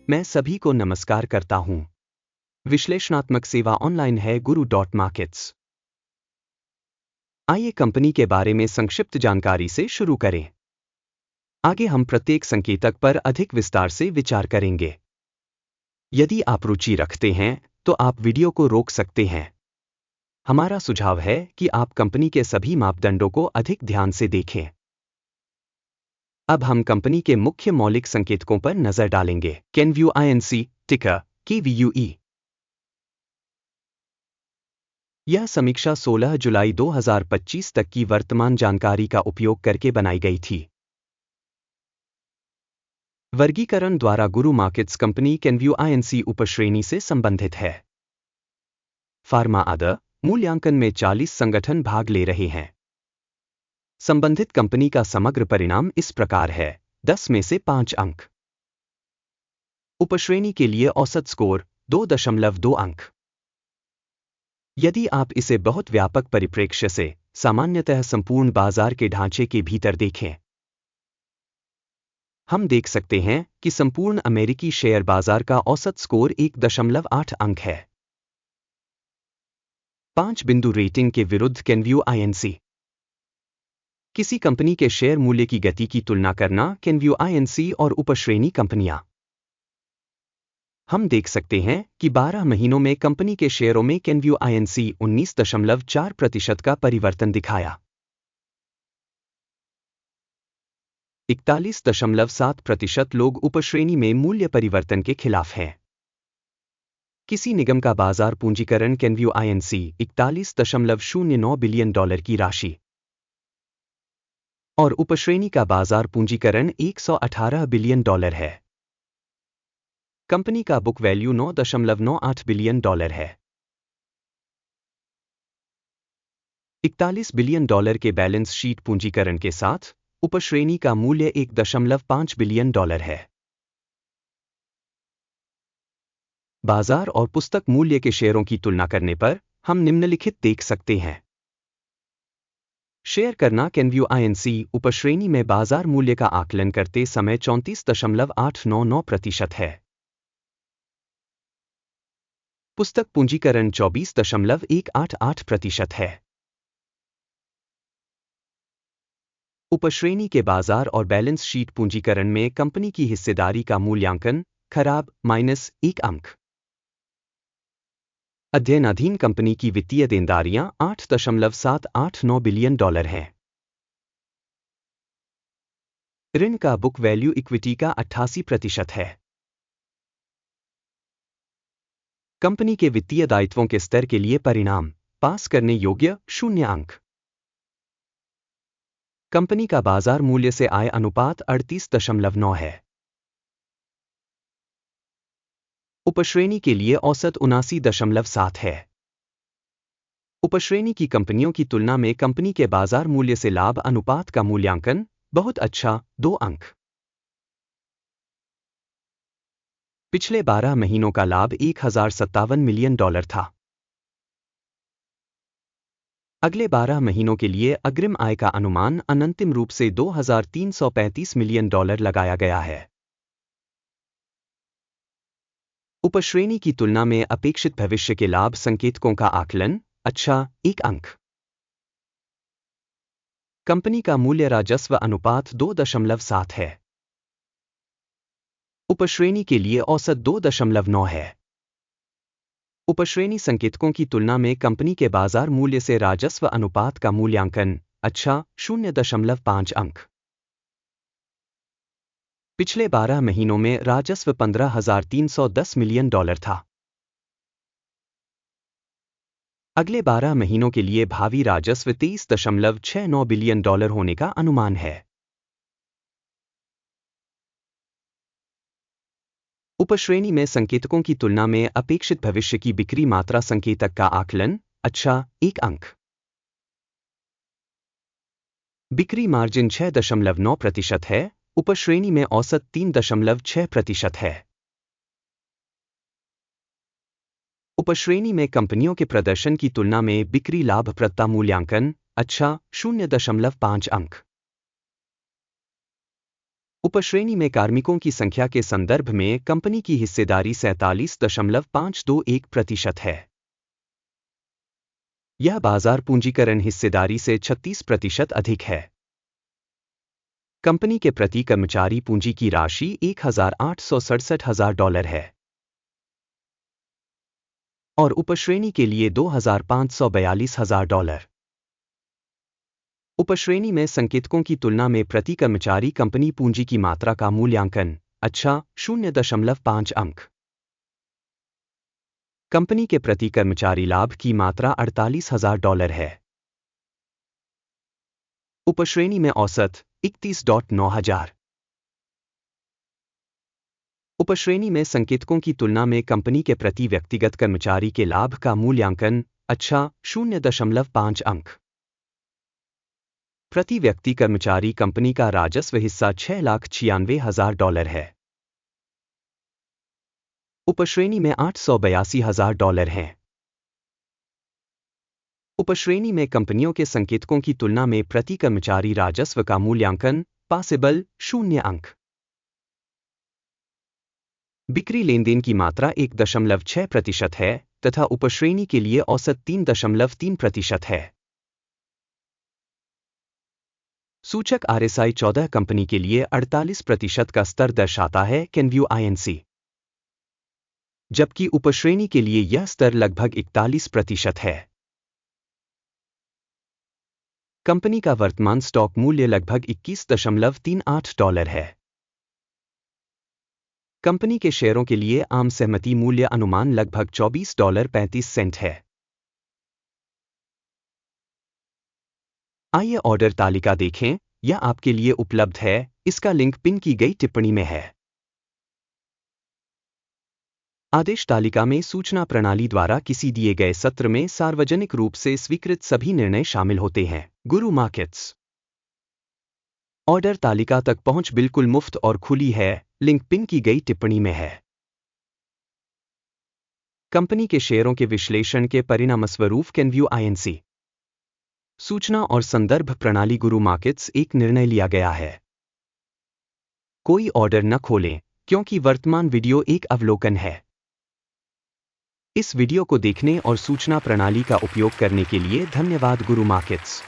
मैं सभी को नमस्कार करता हूं। विश्लेषणात्मक सेवा ऑनलाइन है गुरु डॉट मार्केट्स। आइए कंपनी के बारे में संक्षिप्त जानकारी से शुरू करें। आगे हम प्रत्येक संकेतक पर अधिक विस्तार से विचार करेंगे। यदि आप रुचि रखते हैं तो आप वीडियो को रोक सकते हैं। हमारा सुझाव है कि आप कंपनी के सभी मापदंडों को अधिक ध्यान से देखें। अब हम कंपनी के मुख्य मौलिक संकेतकों पर नजर डालेंगे। केनव्यू INC, टिकर KVUE। यह समीक्षा 16 जुलाई 2025 तक की वर्तमान जानकारी का उपयोग करके बनाई गई थी। वर्गीकरण द्वारा गुरु मार्केट्स कंपनी केनव्यू INC उपश्रेणी से संबंधित है। फार्मा आदर मूल्यांकन में 40 संगठन भाग ले रहे हैं। संबंधित कंपनी का समग्र परिणाम इस प्रकार है: 10 में से 5 अंक। उपश्रेणी के लिए औसत स्कोर 2.2 अंक। यदि आप इसे बहुत व्यापक परिप्रेक्ष्य से, सामान्यतः संपूर्ण बाजार के ढांचे के भीतर देखें, हम देख सकते हैं कि संपूर्ण अमेरिकी शेयर बाजार का औसत स्कोर 1.8 अंक है। 5 बिंदु रेटिंग के विरुद्ध केनव्यू INC। किसी कंपनी के शेयर मूल्य की गति की तुलना करना। केनव्यू INC और उपश्रेणी कंपनियां। हम देख सकते हैं कि 12 महीनों में कंपनी के शेयरों में केनव्यू INC 19.4% का परिवर्तन दिखाया। 41.7% लोग उपश्रेणी में मूल्य परिवर्तन के खिलाफ हैं। किसी निगम का बाजार पूंजीकरण केनव्यू INC 41.09 बिलियन डॉलर की राशि और उपश्रेणी का बाजार पूंजीकरण 118 बिलियन डॉलर है। कंपनी का बुक वैल्यू 9.98 बिलियन डॉलर है। 41 बिलियन डॉलर के बैलेंस शीट पूंजीकरण के साथ उपश्रेणी का मूल्य 1.5 बिलियन डॉलर है। बाजार और पुस्तक मूल्य के शेयरों की तुलना करने पर हम निम्नलिखित देख सकते हैं। शेयर करना। केनव्यू INC उपश्रेणी में बाजार मूल्य का आकलन करते समय 34.899% है। पुस्तक पूंजीकरण 24.188% है। उपश्रेणी के बाजार और बैलेंस शीट पूंजीकरण में कंपनी की हिस्सेदारी का मूल्यांकन खराब -1 अंक। अध्ययनाधीन कंपनी की वित्तीय देनदारियां 8.789 बिलियन डॉलर हैं। ऋण का बुक वैल्यू इक्विटी का 88% है। कंपनी के वित्तीय दायित्वों के स्तर के लिए परिणाम पास करने योग्य 0 अंक। कंपनी का बाजार मूल्य से आय अनुपात 38.9 है। उपश्रेणी के लिए औसत 79.7 है। उपश्रेणी की कंपनियों की तुलना में कंपनी के बाजार मूल्य से लाभ अनुपात का मूल्यांकन बहुत अच्छा 2 अंक। पिछले 12 महीनों का लाभ 1057 मिलियन डॉलर था। अगले 12 महीनों के लिए अग्रिम आय का अनुमान अनंतिम रूप से 2335 मिलियन डॉलर लगाया गया है। उपश्रेणी की तुलना में अपेक्षित भविष्य के लाभ संकेतकों का आकलन अच्छा 1 अंक। कंपनी का मूल्य राजस्व अनुपात 2.7 है। उपश्रेणी के लिए औसत 2.9 है। उपश्रेणी संकेतकों की तुलना में कंपनी के बाजार मूल्य से राजस्व अनुपात का मूल्यांकन अच्छा 0.5 अंक। पिछले 12 महीनों में राजस्व 15,310 मिलियन डॉलर था। अगले 12 महीनों के लिए भावी राजस्व 23.69 बिलियन डॉलर होने का अनुमान है। उपश्रेणी में संकेतकों की तुलना में अपेक्षित भविष्य की बिक्री मात्रा संकेतक का आकलन अच्छा 1 अंक। बिक्री मार्जिन 6.9% है। उपश्रेणी में औसत 3.6% है। उपश्रेणी में कंपनियों के प्रदर्शन की तुलना में बिक्री लाभप्रदता मूल्यांकन अच्छा 0.5 अंक। उपश्रेणी में कार्मिकों की संख्या के संदर्भ में कंपनी की हिस्सेदारी 47.521% है। यह बाजार पूंजीकरण हिस्सेदारी से 36% अधिक है। कंपनी के प्रति कर्मचारी पूंजी की राशि $1,867,000 है और उपश्रेणी के लिए $2,542,000। उपश्रेणी में संकेतकों की तुलना में प्रति कर्मचारी कंपनी पूंजी की मात्रा का मूल्यांकन अच्छा 0.5 अंक। कंपनी के प्रति कर्मचारी लाभ की मात्रा $48,000 है। उपश्रेणी में औसत 31.9 उपश्रेणी में संकेतकों की तुलना में कंपनी के प्रति व्यक्तिगत कर्मचारी के लाभ का मूल्यांकन अच्छा 0.5 अंक। प्रति व्यक्ति कर्मचारी कंपनी का राजस्व हिस्सा $6,96,000 है। उपश्रेणी में $882,000 हैं। उपश्रेणी में कंपनियों के संकेतकों की तुलना में प्रति कर्मचारी राजस्व का मूल्यांकन पॉसिबल 0 अंक। बिक्री लेनदेन की मात्रा 1.6% है तथा उपश्रेणी के लिए औसत 3.3% है। सूचक RSI 14 कंपनी के लिए 48% का स्तर दर्शाता है कैनव्यू INC, जबकि उपश्रेणी के लिए यह स्तर लगभग 41% है। कंपनी का वर्तमान स्टॉक मूल्य लगभग $21.38 है। कंपनी के शेयरों के लिए आम सहमति मूल्य अनुमान लगभग $24.35 है। आइए ऑर्डर तालिका देखें, यह आपके लिए उपलब्ध है, इसका लिंक पिन की गई टिप्पणी में है। आदेश तालिका में सूचना प्रणाली द्वारा किसी दिए गए सत्र में सार्वजनिक रूप से स्वीकृत सभी निर्णय शामिल होते हैं। गुरु मार्केट्स ऑर्डर तालिका तक पहुंच बिल्कुल मुफ्त और खुली है, लिंक पिन की गई टिप्पणी में है। कंपनी के शेयरों के विश्लेषण के परिणामस्वरूप कैनव्यू INC सूचना और संदर्भ प्रणाली गुरु मार्केट्स एक निर्णय लिया गया है। कोई ऑर्डर न खोलें, क्योंकि वर्तमान वीडियो एक अवलोकन है। इस वीडियो को देखने और सूचना प्रणाली का उपयोग करने के लिए धन्यवाद गुरु मार्केट्स।